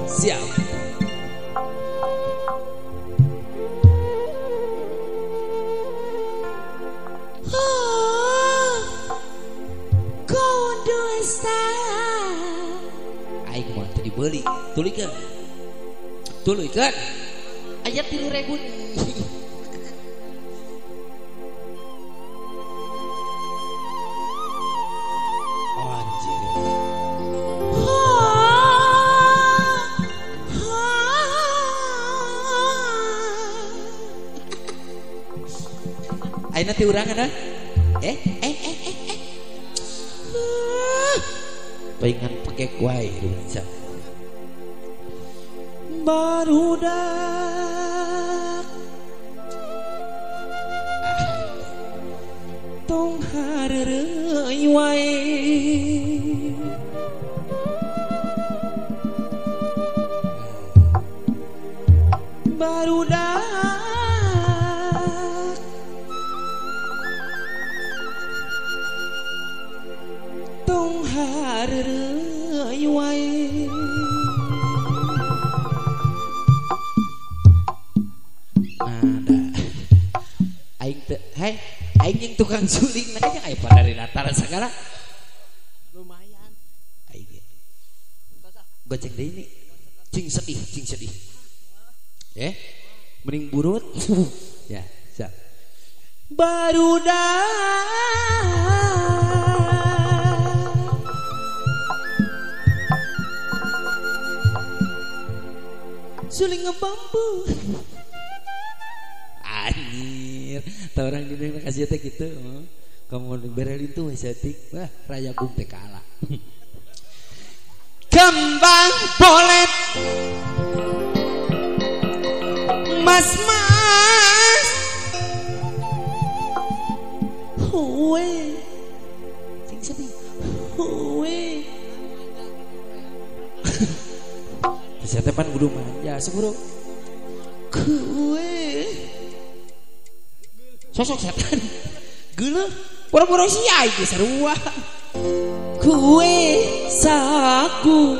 Siap. Kau dosa. Aing mau tadi beli, tulikeun. Tulikeun. Aya 3.000 nih. Aina ti urang ada? Pengen pakai kuai bisa. Barudak tong hareureui wae barudak tong hareureui wae Aing yang tukang suling makanya kayak pada dari dataran segala lumayan aing goceng deh ini cing sedih mending burut ya siap barudak suling ngebambu anjir tau orang di negara kasih teh gitu kamu beralin tuh esetik wah raya bung teh kalah kembang polet mas huwe sing sedih huwe saya tepan kudu manja seburu kuwe sosok setan geuleuh pura-pura sia ieu sarua kuwe saku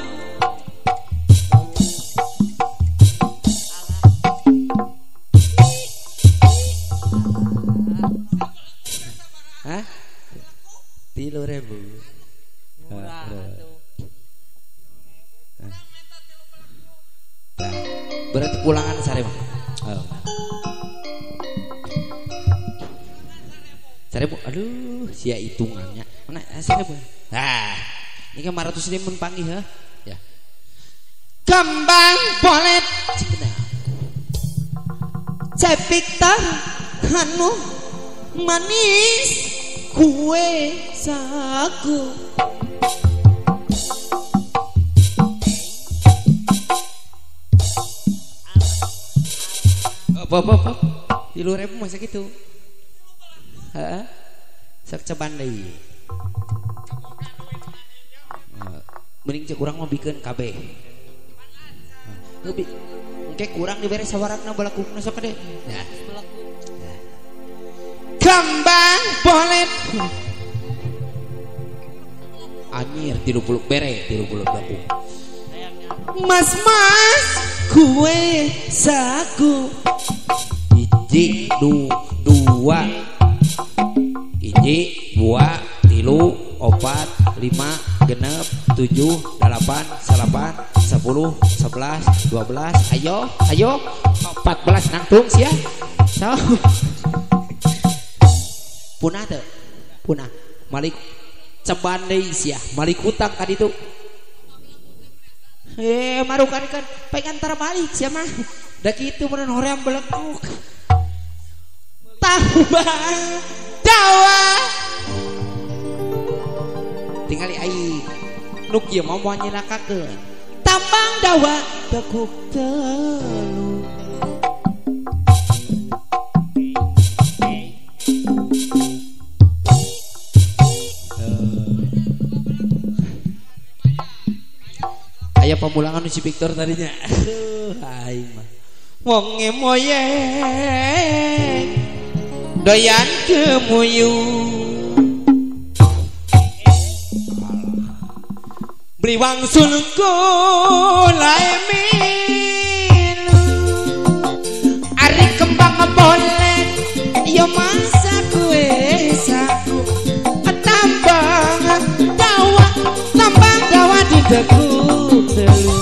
hah 3.000 murah berarti pulangan sarema Sarebu, aduh, sia hitungannya. Mana Sarebu? Nah, ini kan 500.000 panggih ha? Ya. Kembang polet Cina. Cepiktar anu manis kue saku. Apa? 3.000 masa gitu. Heeh. Sak ceban deui. Mending cek urang mah bikeun kabeh. Leubi engke kurang dibere sawaragna balakungna sok kade. Nah. Kembang polet Anjir 30 bere 30 balakung. Mas kue saku. Hiji dua hiji 2 3 4 5 genep 7 8 salapan 10 11 12 ayo 14 nangtung sia so punah teu punah malik ceban deui sia malik hutang ka ditu marukan kan pengen antara balik sia mah da kitu mun hoream belekuk Tambang dawa tinggali aing nu kieu mah moal nyilakakeun tambang dawa tekuk telu aya pamulangan si Victor tadinya aduh aing mah wong emoye doyan kemuyu priwangsulku lae milu ari kembang bolen yo masa kue saku tambang dawa di dekuk telu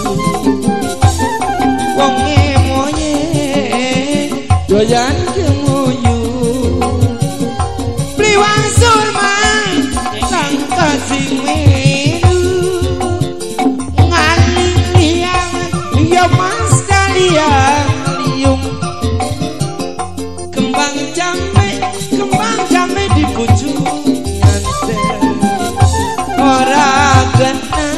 wong emoye doyan kemuyu priwangsul mang sang kasih melu ngaliliang ya mas kalian liung kembang jame di pucuk nyantel ora kena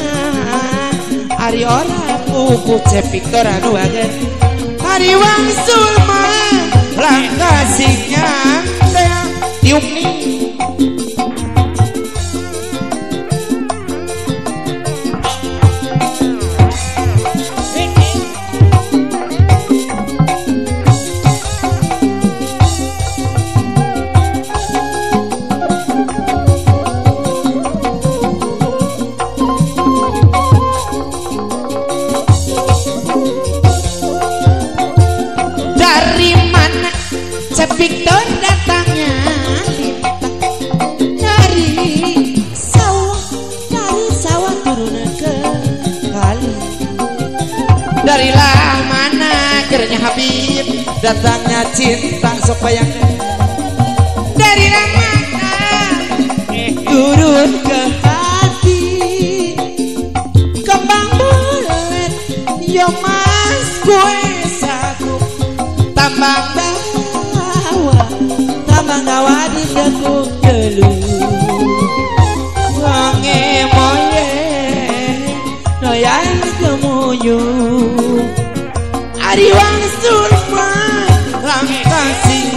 ari ora kuku Victor anu agen hari wangsul mah lang kasihnya tiup nih Victor datangnya dari sawah turun ke kali darilah mana kerja Habib datangnya cinta supaya darilah mana turun ke hati kembang bulet yo mas kue saku tambang dawa di dekuk telu wong emoye doyan kemuyu ari wangsul mah lang kasih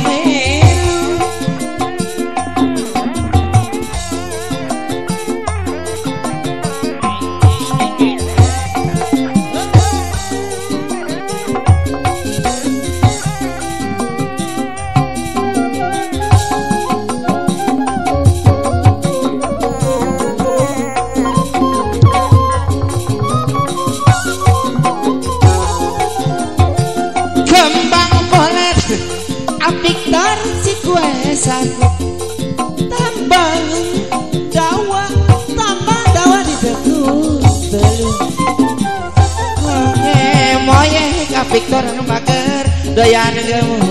Victor si kue saku tambang dawa di dekuk telu moye ka Victor anu mager doyan kamu